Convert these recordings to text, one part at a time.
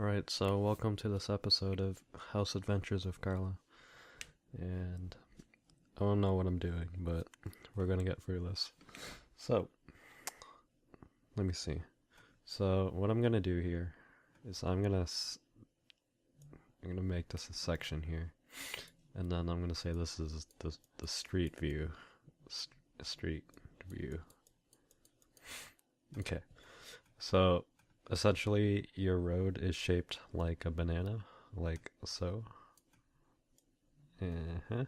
Alright, so welcome to this episode of House Adventures with Carla. And I don't know what I'm doing, but we're gonna get through this. So, let me see. So, what I'm gonna do here is I'm gonna make this a section here. And then I'm gonna say this is the street view. Street view. Okay. So, essentially, your road is shaped like a banana, like so. Uh-huh.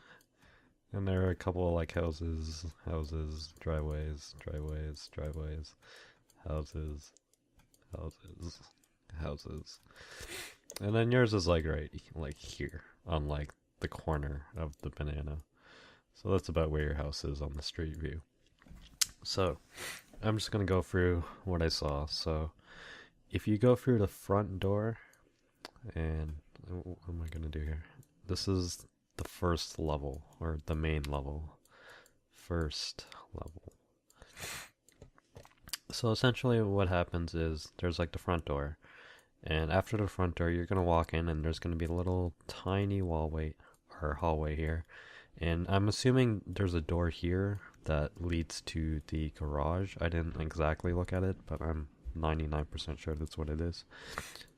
And there are a couple of like houses, driveways, houses, houses. And then yours is like right like here on like the corner of the banana. So that's about where your house is on the street view. So I'm just gonna go through what I saw. So if you go through the front door, and what am I gonna do here? This is the first level, or the main level. First level. So essentially what happens is there's like the front door, and after the front door you're gonna walk in and there's gonna be a little tiny hallway here. And I'm assuming there's a door here that leads to the garage. I didn't exactly look at it, but I'm 99% sure that's what it is.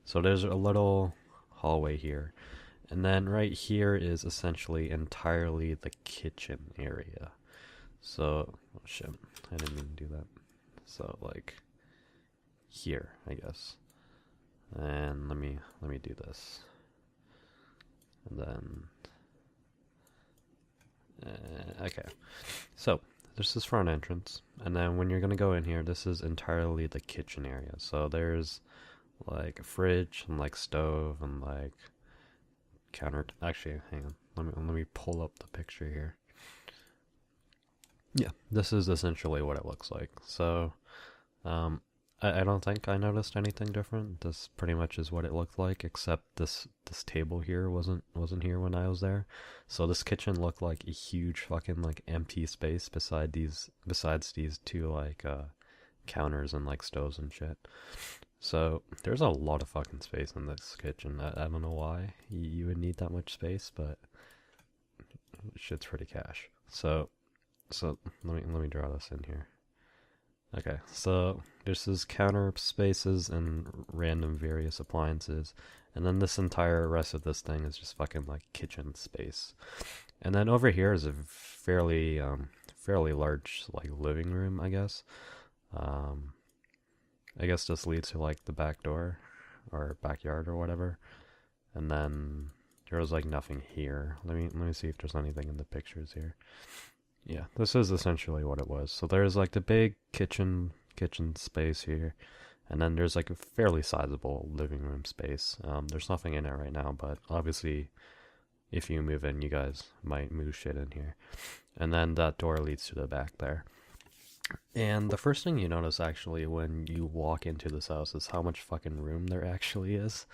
So there's a little hallway here. And then right here is essentially entirely the kitchen area. So, oh shit, I didn't mean to do that. So like here, I guess. And let me do this. And then okay. So, this is front entrance, and then when you're gonna go in here, this is entirely the kitchen area. So there's like a fridge and like stove and like counter. Actually, hang on. Let me pull up the picture here. Yeah, this is essentially what it looks like. So, I don't think I noticed anything different. This pretty much is what it looked like, except this table here wasn't here when I was there. So this kitchen looked like a huge fucking like empty space besides these two like counters and like stoves and shit. So there's a lot of fucking space in this kitchen. I don't know why you would need that much space, but shit's pretty cash. So let me draw this in here. Okay, so there's this counter spaces and random various appliances, and then this entire rest of this thing is just fucking like kitchen space. And then over here is a fairly large like living room, I guess. Um, I guess this leads to like the back door or backyard or whatever. And then there's like nothing here. Let me see if there's anything in the pictures here. Yeah, this is essentially what it was. So there's like the big kitchen space here, and then there's like a fairly sizable living room space. There's nothing in it right now, but obviously, if you move in, you guys might move shit in here. And then that door leads to the back there. And the first thing you notice actually when you walk into this house is how much fucking room there actually is.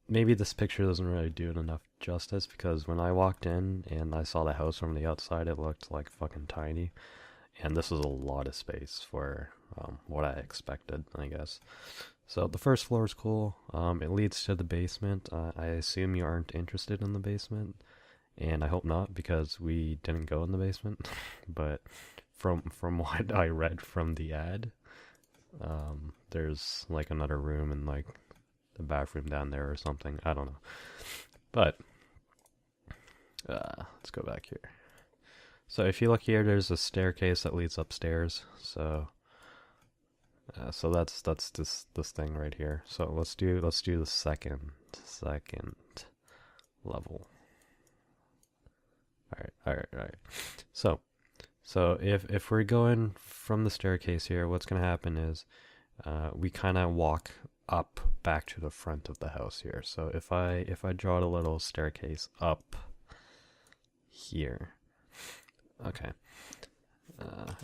Maybe this picture doesn't really do it enough justice, because when I walked in and I saw the house from the outside, it looked like fucking tiny. And this is a lot of space for what I expected, I guess. So the first floor is cool. It leads to the basement. I assume you aren't interested in the basement, and I hope not, because we didn't go in the basement. But from what I read from the ad, there's like another room and like the bathroom down there or something. I don't know. But let's go back here. So if you look here, there's a staircase that leads upstairs. So that's this thing right here. So let's do the second level. All right. So if we're going from the staircase here, what's gonna happen is we kind of walk up back to the front of the house here. So if I draw a little staircase up here. Okay.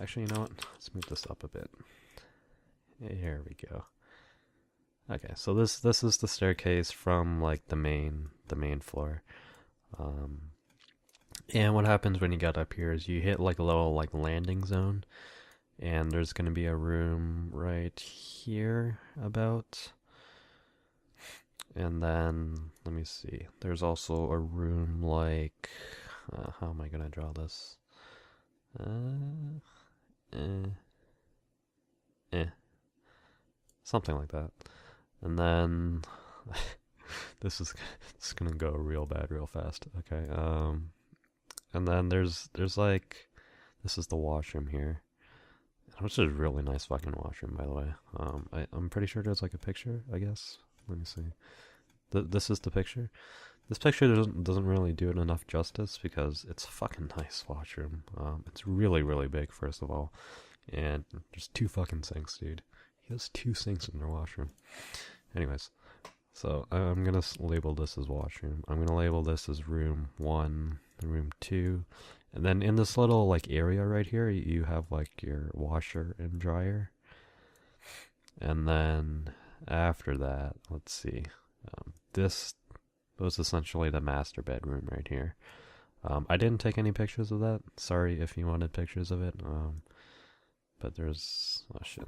Actually, you know what? Let's move this up a bit. Here we go. Okay, so this is the staircase from like the main floor. And what happens when you get up here is you hit like a little like landing zone, and there's going to be a room right here about. And then, let me see. There's also a room like, how am I gonna draw this? Eh, eh, something like that. And then, this is gonna go real bad real fast. Okay. And then there's like, this is the washroom here, which is a really nice fucking washroom, by the way. I'm pretty sure there's like a picture, I guess. Let me see. This is the picture. This picture doesn't really do it enough justice because it's a fucking nice washroom. It's really, really big, first of all. And there's two fucking sinks, dude. He has two sinks in their washroom. Anyways, so I'm gonna label this as washroom. I'm gonna label this as room 1, room 2. And then in this little like area right here, you have like your washer and dryer. And then after that, let's see. This was essentially the master bedroom right here. I didn't take any pictures of that. Sorry if you wanted pictures of it. But there's, oh shit.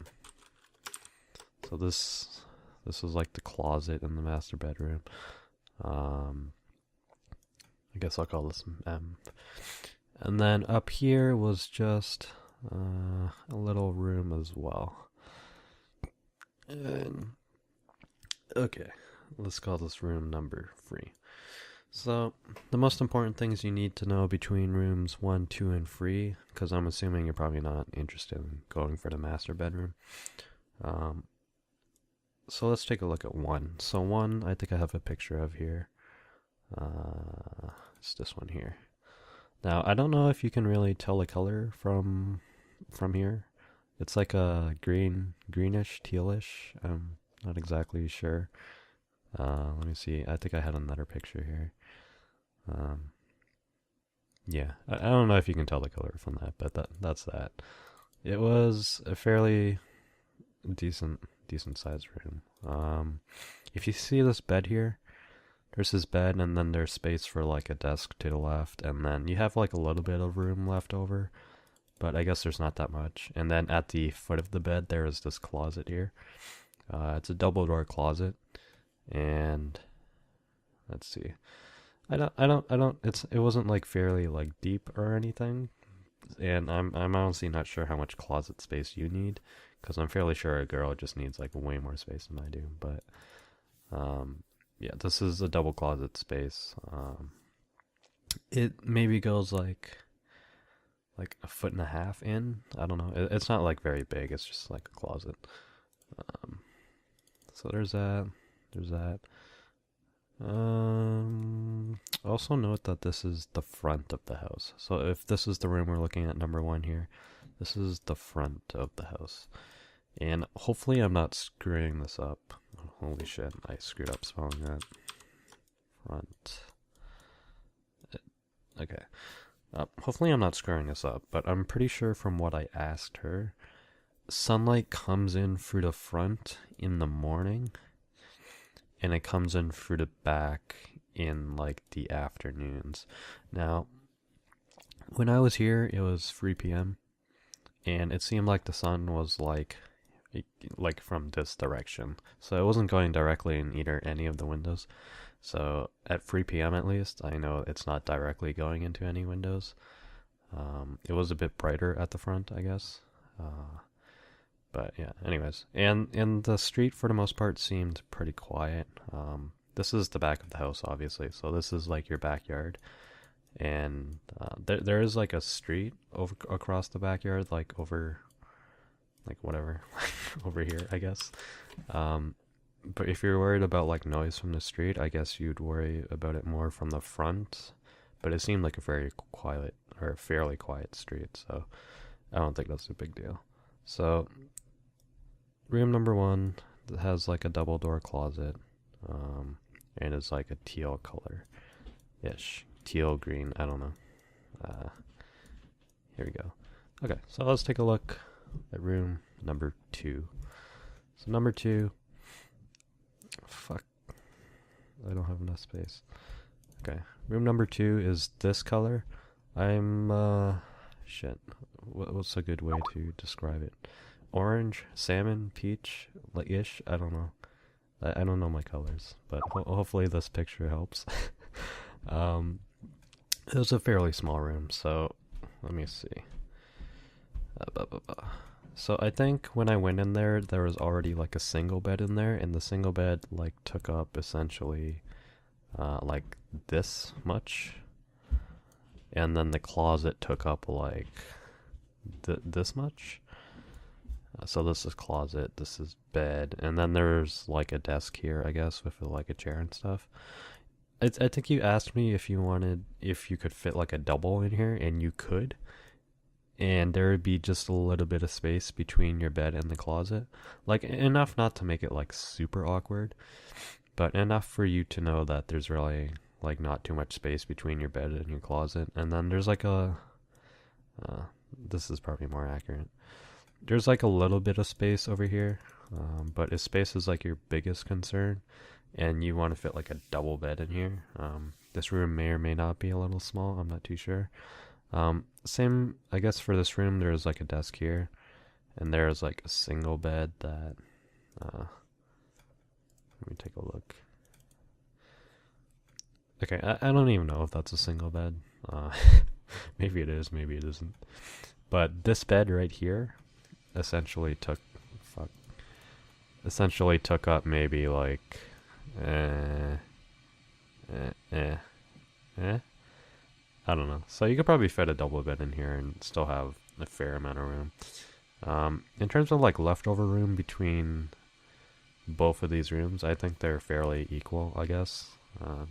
So this was like the closet in the master bedroom. I guess I'll call this M. And then up here was just a little room as well. And, okay, let's call this room number 3. So, the most important things you need to know between rooms 1, 2, and 3, because I'm assuming you're probably not interested in going for the master bedroom. So let's take a look at 1. So 1, I think I have a picture of here. It's this one here. Now, I don't know if you can really tell the color from here. It's like a greenish, tealish. I'm not exactly sure. Let me see. I think I had another picture here. Yeah, I don't know if you can tell the color from that, but that's that. It was a fairly decent sized room. If you see this bed here, there's this bed, and then there's space for like a desk to the left, and then you have like a little bit of room left over, but I guess there's not that much. And then at the foot of the bed, there is this closet here. It's a double door closet, and let's see. It wasn't like fairly like deep or anything, and I'm honestly not sure how much closet space you need, because I'm fairly sure a girl just needs like way more space than I do. But yeah, this is a double closet space. It maybe goes like a foot and a half in. I don't know. It's not like very big. It's just like a closet. So there's that. There's that. Also note that this is the front of the house. So if this is the room we're looking at, number 1 here, this is the front of the house. And hopefully I'm not screwing this up. Holy shit, I screwed up spelling that. Front. Okay. Hopefully I'm not screwing this up, but I'm pretty sure from what I asked her, sunlight comes in through the front in the morning, and it comes in through the back in like the afternoons. Now, when I was here, it was 3 p.m. and it seemed like the sun was like from this direction. So it wasn't going directly in any of the windows. So at 3 p.m. at least, I know it's not directly going into any windows. It was a bit brighter at the front, I guess. But yeah, anyways. And the street, for the most part, seemed pretty quiet. This is the back of the house, obviously. So this is like your backyard. And there is like a street across the backyard, like over, like whatever, over here, I guess. But if you're worried about like noise from the street, I guess you'd worry about it more from the front. But it seemed like a very quiet, or fairly quiet street, so I don't think that's a big deal. So room number 1 has like a double door closet, and it's like a teal color-ish. Teal green, I don't know. Here we go. Okay, so let's take a look at room number 2. So number 2, fuck, I don't have enough space. Okay, room number 2 is this color. Shit, what's a good way to describe it? Orange, salmon, peach, like ish, I don't know. I don't know my colors, but hopefully this picture helps. um, it was a fairly small room, so let me see. So I think when I went in there, there was already like a single bed in there, and the single bed like took up essentially like this much, and then the closet took up like this much. So this is closet, this is bed, and then there's like a desk here, I guess, with like a chair and stuff. I think you asked me if you could fit like a double in here, and you could. And there would be just a little bit of space between your bed and the closet. Like enough not to make it like super awkward, but enough for you to know that there's really like not too much space between your bed and your closet. And then there's like this is probably more accurate. There's like a little bit of space over here, but if space is like your biggest concern and you want to fit like a double bed in here, this room may or may not be a little small. I'm not too sure. Same, I guess for this room, there's like a desk here, and there's like a single bed that, let me take a look. Okay, I don't even know if that's a single bed. Maybe it is, maybe it isn't. But this bed right here essentially took up maybe like, eh. I don't know. So you could probably fit a double bed in here and still have a fair amount of room. In terms of like leftover room between both of these rooms, I think they're fairly equal, I guess. I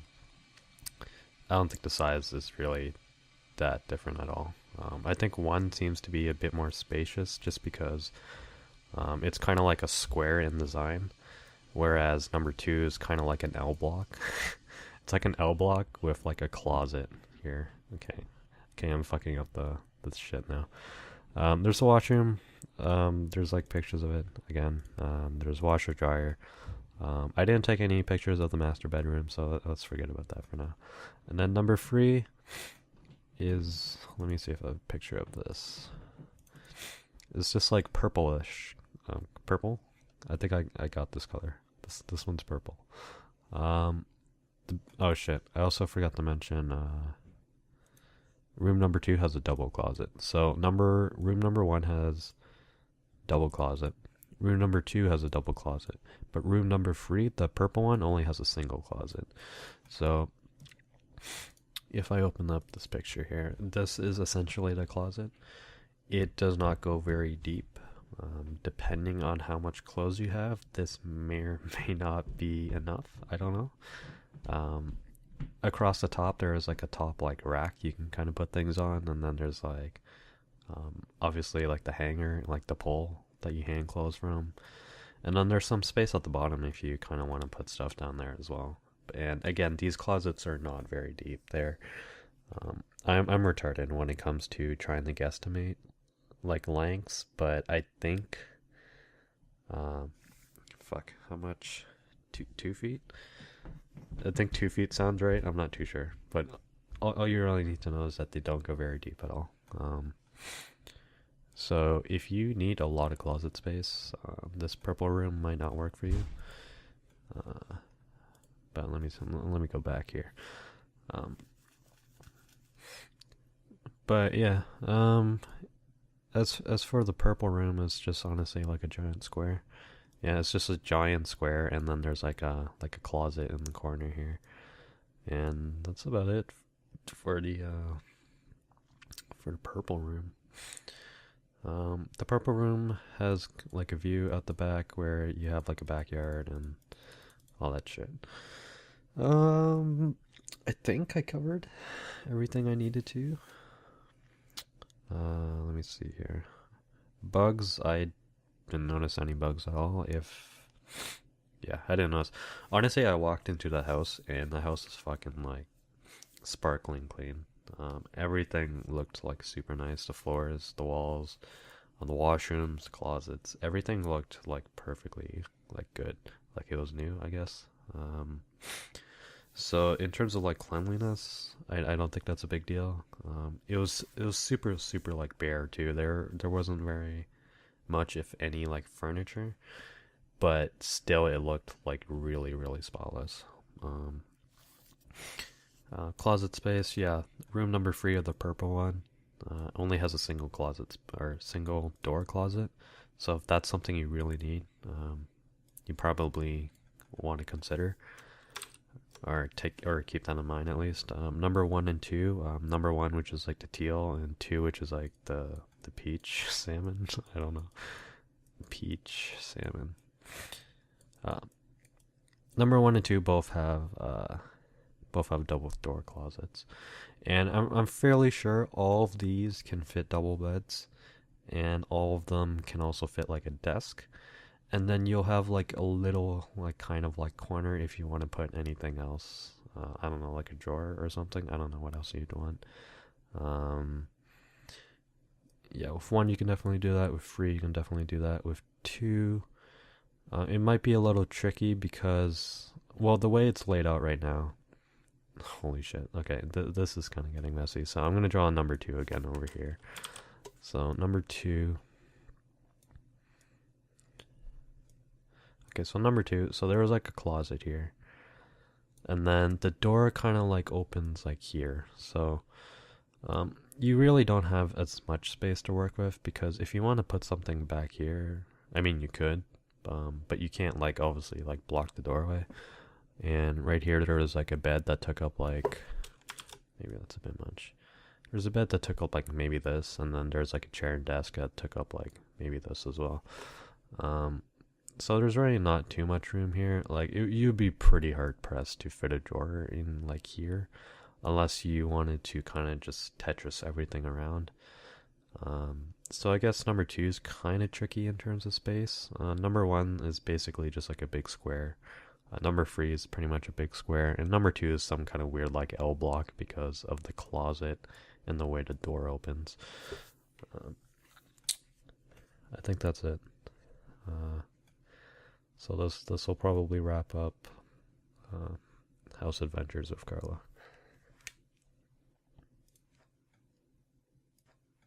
don't think the size is really that different at all. I think one seems to be a bit more spacious just because it's kind of like a square in design, whereas number two is kind of like an L block. It's like an L block with like a closet here. Okay, I'm fucking up the shit now. There's a washroom. There's like pictures of it again. There's washer dryer. I didn't take any pictures of the master bedroom, so let's forget about that for now. And then number three is, let me see if I have a picture of this. It's just like purplish. Purple? I think I got this color. This one's purple. Oh shit, I also forgot to mention room number two has a double closet. So room number one has double closet. Room number two has a double closet. But room number three, the purple one, only has a single closet. So if I open up this picture here, this is essentially the closet. It does not go very deep. Depending on how much clothes you have, this may or may not be enough. I don't know. Across the top, there is like a top like rack you can kind of put things on, and then there's like obviously like the hanger, like the pole that you hang clothes from, and then there's some space at the bottom if you kind of want to put stuff down there as well. And again, these closets are not very deep. They're I'm retarded when it comes to trying to guesstimate like lengths, but I think fuck, how much? 2 feet? I think 2 feet sounds right. I'm not too sure, but all you really need to know is that they don't go very deep at all. So if you need a lot of closet space, this purple room might not work for you. But let me go back here. But yeah, as for the purple room, it's just honestly like a giant square. Yeah, it's just a giant square, and then there's like a closet in the corner here, and that's about it for the purple room. The purple room has like a view out the back where you have like a backyard and all that shit. I think I covered everything I needed to. Let me see here. Bugs, I didn't notice any bugs at all. Yeah, I didn't notice. Honestly, I walked into the house and the house is fucking like sparkling clean. Everything looked like super nice. The floors, the walls, on the washrooms, closets, everything looked like perfectly like good, like it was new, I guess. So in terms of like cleanliness, I don't think that's a big deal. It was super like bare too. There wasn't very much, if any, like furniture, but still it looked like really, really spotless. Um, Closet space, yeah. Room number 3 of the purple one only has a single closet or single door closet. So if that's something you really need, you probably want to consider or keep that in mind at least. Number 1 and 2. Number 1, which is like the teal, and 2, which is like the peach salmon. I don't know, peach salmon. Uh, Number 1 and 2 both have double door closets, and I'm fairly sure all of these can fit double beds, and all of them can also fit like a desk. And then you'll have like a little like kind of like corner if you want to put anything else. I don't know, like a drawer or something. I don't know what else you'd want. Um, yeah, with 1 you can definitely do that. With 3 you can definitely do that. With 2, it might be a little tricky because, well, the way it's laid out right now. Holy shit. Okay, this is kind of getting messy. So I'm gonna draw a number 2 again over here. So number 2. Okay, so number 2. So there was like a closet here, and then the door kind of like opens like here. So you really don't have as much space to work with, because if you want to put something back here, I mean you could, but you can't like obviously like block the doorway. And right here there was like a bed that took up like, maybe that's a bit much. There's a bed that took up like maybe this, and then there's like a chair and desk that took up like maybe this as well. So there's really not too much room here. Like you'd be pretty hard pressed to fit a drawer in like here, unless you wanted to kind of just Tetris everything around. So I guess number 2 is kind of tricky in terms of space. Number 1 is basically just like a big square. Number 3 is pretty much a big square, and number 2 is some kind of weird like L block because of the closet and the way the door opens. I think that's it. So this will probably wrap up House Adventures of Carla.